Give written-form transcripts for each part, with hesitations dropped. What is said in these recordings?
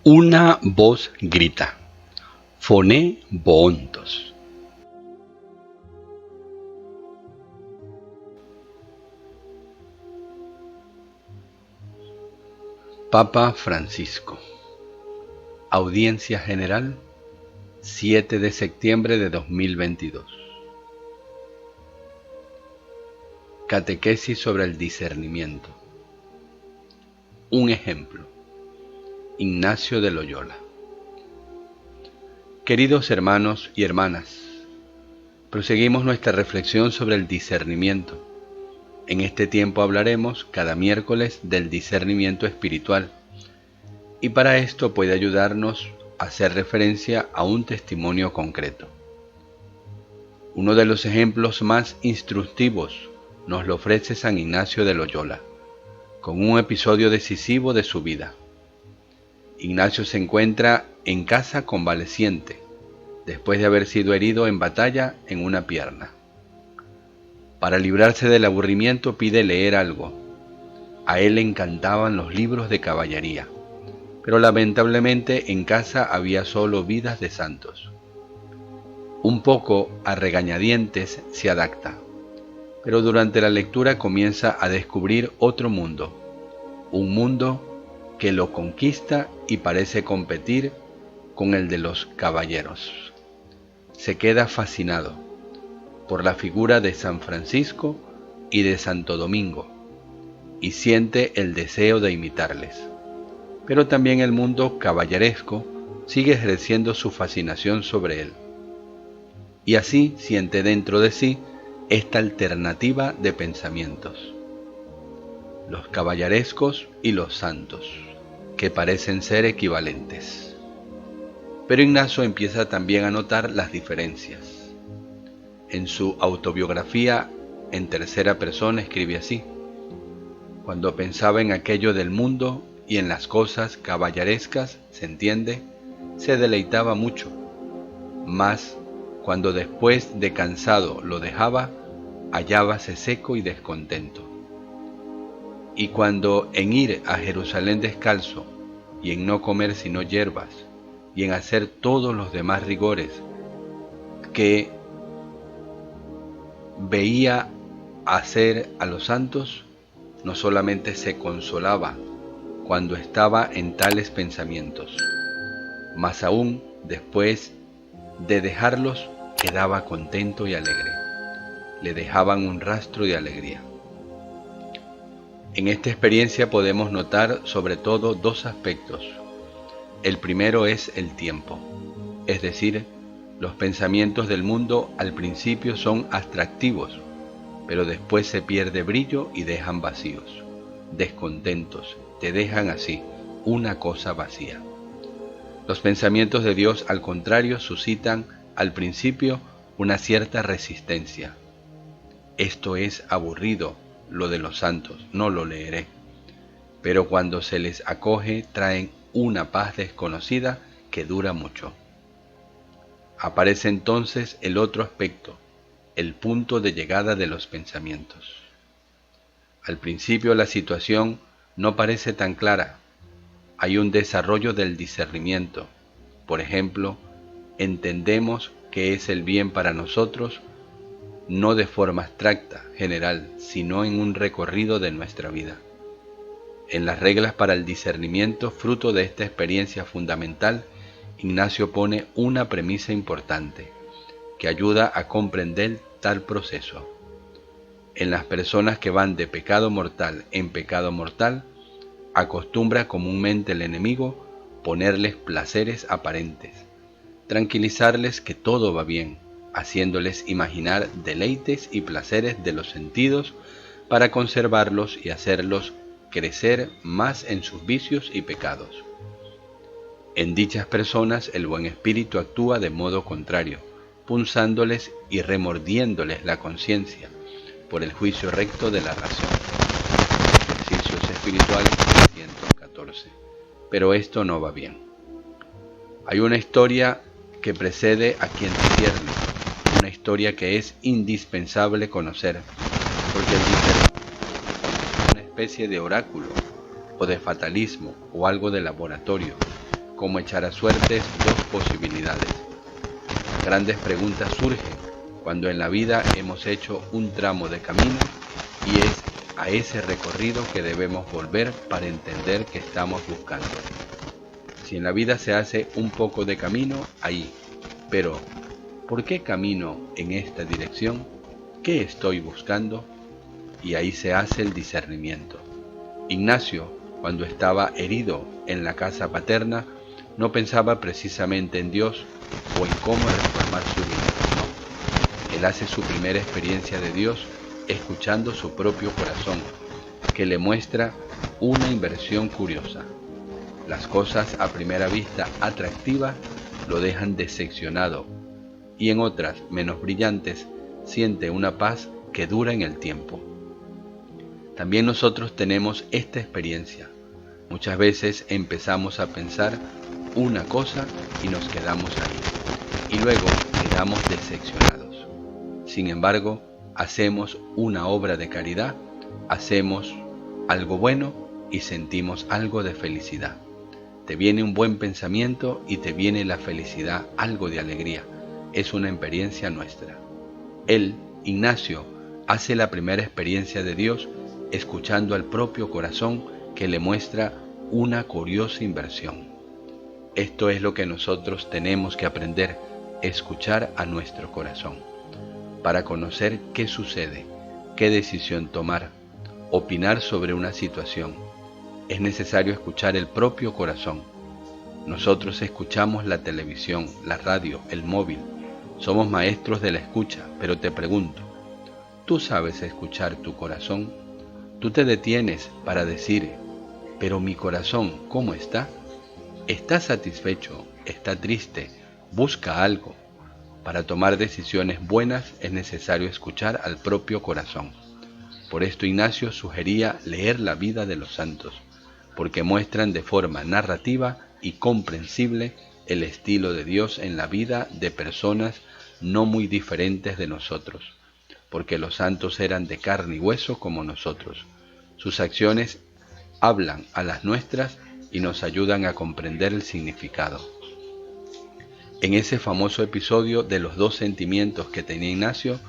Una voz grita: «Phoné Boontos». Papa Francisco. Audiencia General, 7 de septiembre de 2022. Catequesis sobre el discernimiento. Un ejemplo. Ignacio de Loyola. Queridos hermanos y hermanas, proseguimos nuestra reflexión sobre el discernimiento. En este tiempo hablaremos cada miércoles del discernimiento espiritual, y para esto puede ayudarnos a hacer referencia a un testimonio concreto. Uno de los ejemplos más instructivos nos lo ofrece San Ignacio de Loyola, con un episodio decisivo de su vida. Ignacio se encuentra en casa convaleciente, después de haber sido herido en batalla en una pierna. Para librarse del aburrimiento pide leer algo. A él le encantaban los libros de caballería, pero lamentablemente en casa había solo vidas de santos. Un poco a regañadientes se adapta, pero durante la lectura comienza a descubrir otro mundo, un mundo que lo conquista y parece competir con el de los caballeros. Se queda fascinado por la figura de San Francisco y de Santo Domingo y siente el deseo de imitarles. Pero también el mundo caballeresco sigue ejerciendo su fascinación sobre él. Y así siente dentro de sí esta alternativa de pensamientos: los caballerescos y los santos, que parecen ser equivalentes. Pero Ignacio empieza también a notar las diferencias. En su autobiografía en tercera persona escribe así: cuando pensaba en aquello del mundo y en las cosas caballerescas, se entiende, se deleitaba mucho, mas cuando después de cansado lo dejaba, hallábase seco y descontento. Y cuando en ir a Jerusalén descalzo, y en no comer sino hierbas, y en hacer todos los demás rigores que veía hacer a los santos, no solamente se consolaba cuando estaba en tales pensamientos, mas aún después de dejarlos quedaba contento y alegre. Le dejaban un rastro de alegría. En esta experiencia podemos notar sobre todo dos aspectos. El primero es el tiempo, es decir, los pensamientos del mundo al principio son atractivos, pero después se pierde brillo y dejan vacíos, descontentos, te dejan así, una cosa vacía. Los pensamientos de Dios, al contrario, suscitan al principio una cierta resistencia. Esto es aburrido, lo de los santos, no lo leeré. Pero cuando se les acoge, traen una paz desconocida que dura mucho. Aparece entonces el otro aspecto, el punto de llegada de los pensamientos. Al principio la situación no parece tan clara. Hay un desarrollo del discernimiento. Por ejemplo, entendemos que es el bien para nosotros, no de forma abstracta, general, sino en un recorrido de nuestra vida. En las reglas para el discernimiento, fruto de esta experiencia fundamental, Ignacio pone una premisa importante, que ayuda a comprender tal proceso. En las personas que van de pecado mortal en pecado mortal, acostumbra comúnmente el enemigo ponerles placeres aparentes, tranquilizarles que todo va bien, haciéndoles imaginar deleites y placeres de los sentidos para conservarlos y hacerlos crecer más en sus vicios y pecados. En dichas personas el buen espíritu actúa de modo contrario, punzándoles y remordiéndoles la conciencia por el juicio recto de la razón. Ejercicios espirituales 314. Pero esto no va bien. Hay una historia que precede a quien discierne, una historia que es indispensable conocer, porque el discernimiento es una especie de oráculo, o de fatalismo, o algo de laboratorio, como echar a suertes dos posibilidades. Grandes preguntas surgen cuando en la vida hemos hecho un tramo de camino y es a ese recorrido que debemos volver para entender qué estamos buscando. Si en la vida se hace un poco de camino, ahí, pero ¿por qué camino en esta dirección? ¿Qué estoy buscando? Y ahí se hace el discernimiento. Ignacio, cuando estaba herido en la casa paterna, no pensaba precisamente en Dios o en cómo reformar su vida. No. Él hace su primera experiencia de Dios escuchando su propio corazón, que le muestra una inversión curiosa. Las cosas a primera vista atractivas lo dejan decepcionado y en otras, menos brillantes, siente una paz que dura en el tiempo. También nosotros tenemos esta experiencia. Muchas veces empezamos a pensar una cosa y nos quedamos ahí, y luego quedamos decepcionados. Sin embargo, hacemos una obra de caridad, hacemos algo bueno y sentimos algo de felicidad. Te viene un buen pensamiento y te viene la felicidad, algo de alegría. Es una experiencia nuestra. Él, Ignacio, hace la primera experiencia de Dios escuchando al propio corazón que le muestra una curiosa inversión. Esto es lo que nosotros tenemos que aprender, escuchar a nuestro corazón, para conocer qué sucede, qué decisión tomar, opinar sobre una situación. Es necesario escuchar el propio corazón. Nosotros escuchamos la televisión, la radio, el móvil. Somos maestros de la escucha, pero te pregunto, ¿tú sabes escuchar tu corazón? ¿Tú te detienes para decir, pero mi corazón, ¿cómo está? ¿Está satisfecho? ¿Está triste? ¿Busca algo? Para tomar decisiones buenas es necesario escuchar al propio corazón. Por esto Ignacio sugería leer la vida de los santos, porque muestran de forma narrativa y comprensible el estilo de Dios en la vida de personas no muy diferentes de nosotros, porque los santos eran de carne y hueso como nosotros. Sus acciones hablan a las nuestras y nos ayudan a comprender el significado. En ese famoso episodio de los dos sentimientos que tenía Ignacio,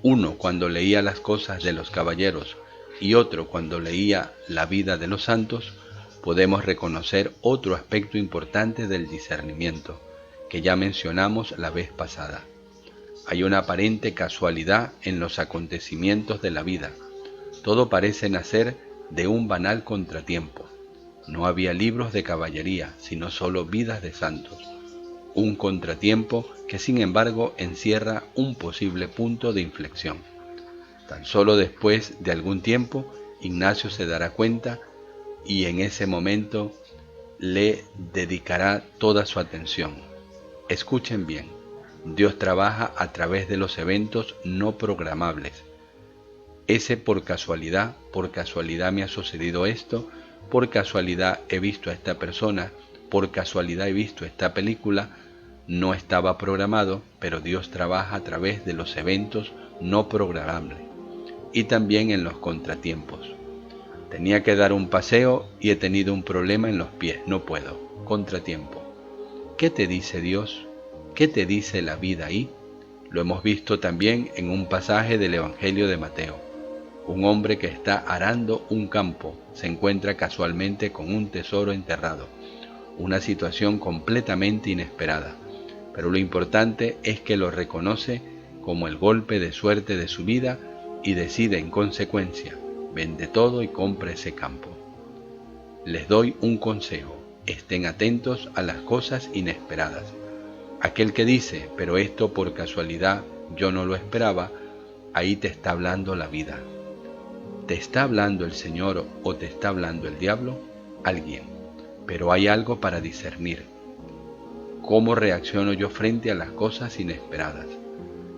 uno cuando leía las cosas de los caballeros y otro cuando leía la vida de los santos, podemos reconocer otro aspecto importante del discernimiento, que ya mencionamos la vez pasada. Hay una aparente casualidad en los acontecimientos de la vida. Todo parece nacer de un banal contratiempo. No había libros de caballería, sino solo vidas de santos. Un contratiempo que sin embargo encierra un posible punto de inflexión. Tan solo después de algún tiempo, Ignacio se dará cuenta y en ese momento le dedicará toda su atención. Escuchen bien, Dios trabaja a través de los eventos no programables. Ese por casualidad me ha sucedido esto, por casualidad he visto a esta persona, por casualidad he visto esta película, no estaba programado, pero Dios trabaja a través de los eventos no programables y también en los contratiempos. Tenía que dar un paseo y he tenido un problema en los pies, no puedo, contratiempo. ¿Qué te dice Dios? ¿Qué te dice la vida ahí? Lo hemos visto también en un pasaje del Evangelio de Mateo. Un hombre que está arando un campo se encuentra casualmente con un tesoro enterrado, una situación completamente inesperada, pero lo importante es que lo reconoce como el golpe de suerte de su vida y decide en consecuencia, vende todo y compra ese campo. Les doy un consejo, estén atentos a las cosas inesperadas. Aquel que dice, pero esto por casualidad yo no lo esperaba, ahí te está hablando la vida. ¿Te está hablando el Señor o te está hablando el diablo? Alguien. Pero hay algo para discernir. ¿Cómo reacciono yo frente a las cosas inesperadas?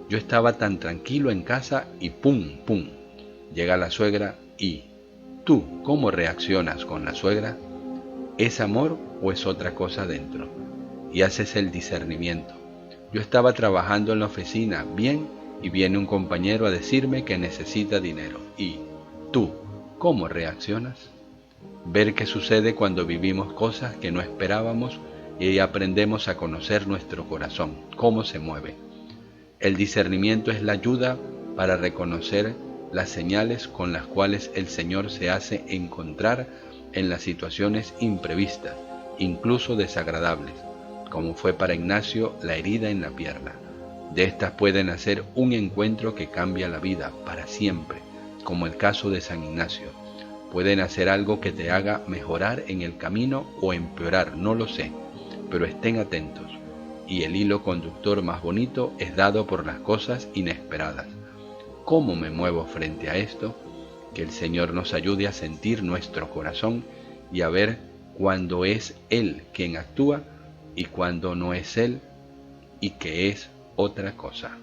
Yo estaba tan tranquilo en casa y ¡pum, pum! Llega la suegra y ¿tú cómo reaccionas con la suegra? ¿Es amor o es otra cosa dentro? Y haces el discernimiento. Yo estaba trabajando en la oficina bien y viene un compañero a decirme que necesita dinero. ¿Y tú cómo reaccionas? Ver qué sucede cuando vivimos cosas que no esperábamos y ahí aprendemos a conocer nuestro corazón, cómo se mueve. El discernimiento es la ayuda para reconocer las señales con las cuales el Señor se hace encontrar en las situaciones imprevistas, incluso desagradables, como fue para Ignacio la herida en la pierna. De estas puede nacer un encuentro que cambia la vida para siempre, como el caso de San Ignacio. Puede nacer algo que te haga mejorar en el camino o empeorar, no lo sé, pero estén atentos. Y el hilo conductor más bonito es dado por las cosas inesperadas. ¿Cómo me muevo frente a esto? Que el Señor nos ayude a sentir nuestro corazón y a ver cuándo es Él quien actúa y cuándo no es Él y que es otra cosa.